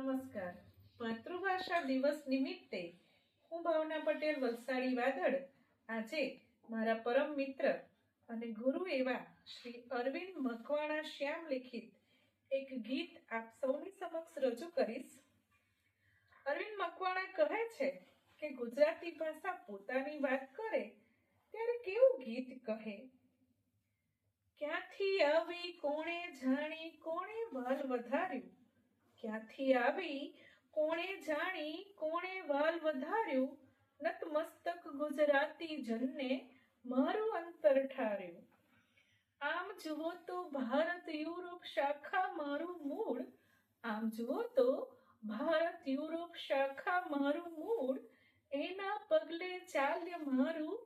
નમસ્કાર. માતૃભાષા દિવસ નિમિત્તે હું ભાવના પટેલ વલસાડી વાદળ આજે મારા પરમ મિત્ર અને ગુરુ એવા શ્રી અરવિંદ મકવાણા શ્યામ લિખિત એક ગીત આપ સૌની સમક્ષ રજૂ કરીશ. અરવિંદ મકવાણા કહે છે કે ગુજરાતી ભાષા પોતાની વાત કરે ત્યારે કેવું ગીત કહે. ક્યાંથી આવી કોણે જાણી કોણે વાલ વધાર્યું, ક્યાંથી આવી કોણે જાણી કોણે વાલ વધાર્યું, નતમસ્તક ગુજરાતી જનને મારું અંતર ઠાર્યું. આમ જુઓ તો ભારત યુરોપ શાખા મારું મૂળ, આમ જુઓ તો ભારત યુરોપ શાખા મારું મૂળ, એના પગલે ચાલ્ય મારું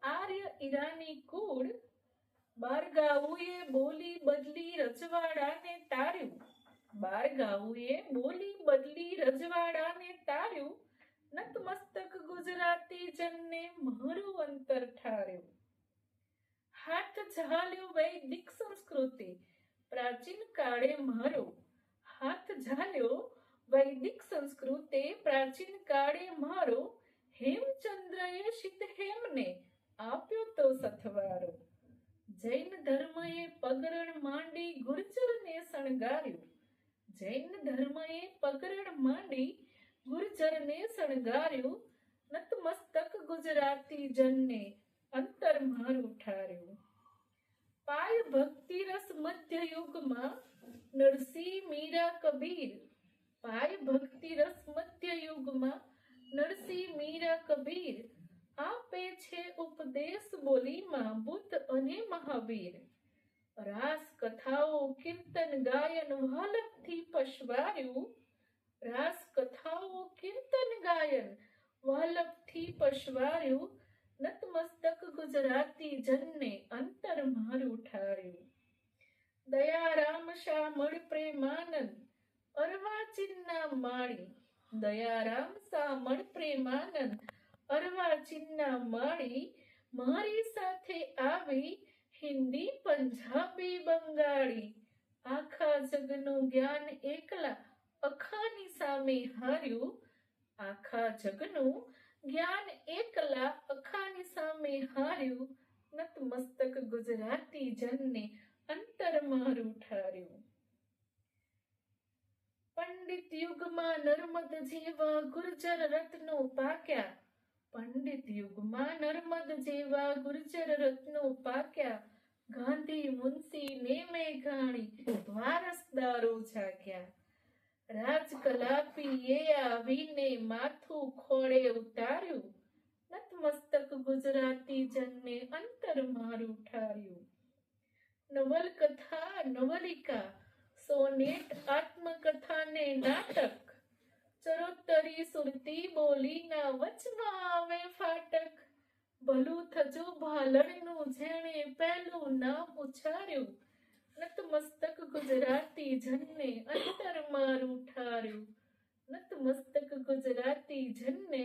આર્ય ઈરાની કુળ. બારગાઉએ બોલી બદલી રજવાડાને તાર્યું, બારગાઉએ બોલી બદલી રજવાડાને તાર્યું, નતમસ્તક ગુજરાતી જનને મારું અંતર ઠાર્યું. હાથ ઝાલ્યો વૈદિક સંસ્કૃતિ પ્રાચીન કાળે મારો, હાથ ઝાલ્યો વૈદિક સંસ્કૃતિ પ્રાચીન કાળે મારો, હેમચંદ્રએ શીત હેમને આપ્યો તો સથવારો. જૈન ધર્મએ પગરણ માંડી ગુર્જરને શણગાર્યું, જૈન ધર્મએ પગરણ માંડી ગુર્જરને શણગાર્યું, નતમસ્તક ગુજરાતી જનને અંતર મારું ઠાર્યું. પાય ભક્તિ રસ મધ્ય યુગમાં નરસિંહ મીરા કબીર, પાય ભક્તિ રસ મધ્ય યુગમાં નરસિંહ મીરા કબીર, આપે છે ઉપદેશ બોલીમાં બુદ્ધ અને મહાવીર. રાસ કથાઓ કીર્તન ગાયન વાલકથી પશવાર્યું, રાસ કથાઓ કીર્તન ગાયન વાલકથી પશવાર્યું, નતમસ્તક ગુજરાતી જનને અંતર મારું ઠાર્યું. દયારામ શામળ પ્રેમાનંદ અર્વાચીનના માળી, દયારામ શામળ પ્રેમાનંદ અર્વાચીનના માળી, મારી સાથે આવી હિન્દી પંજાબી બંગાળી. આખા જગનું જ્ઞાન એકલા અખાની સામે હાર્યું, આખા જગનું જ્ઞાન એકલા અખાની સામે હાર્યું, નતમસ્તક ગુજરાતી જનને અંતર મારું ઠાર્યું. પંડિત યુગમાં નર્મદ જેવા ગુર્જર રત્નો પાક્યા, પંડિત યુગમાં નર્મદ જેવા ગુર્જર રત્નો પાક્યા, ગાંધી મુનશી ને મેઘાણી વારસદારો જાગ્યા. રાજકલાપીએ આવીને માથું ખોળે ઉતાર્યું, નતમસ્તક ગુજરાતી જનને અંતર મારું ઠાર્યું. નવલકથા નવલિકા સોનેટ આત્મકથા ને નાટક, ચરોતરી સુરતી બોલીના વચમાં આવે ફાટક. ભલું થજો ભાલણનું જેણે પહેલું નામ ઉચ્ચાર્યું, નતમસ્તક ગુજરાતી જનને અંતર મારું ઠાર્યું, નતમસ્તક ગુજરાતી જનને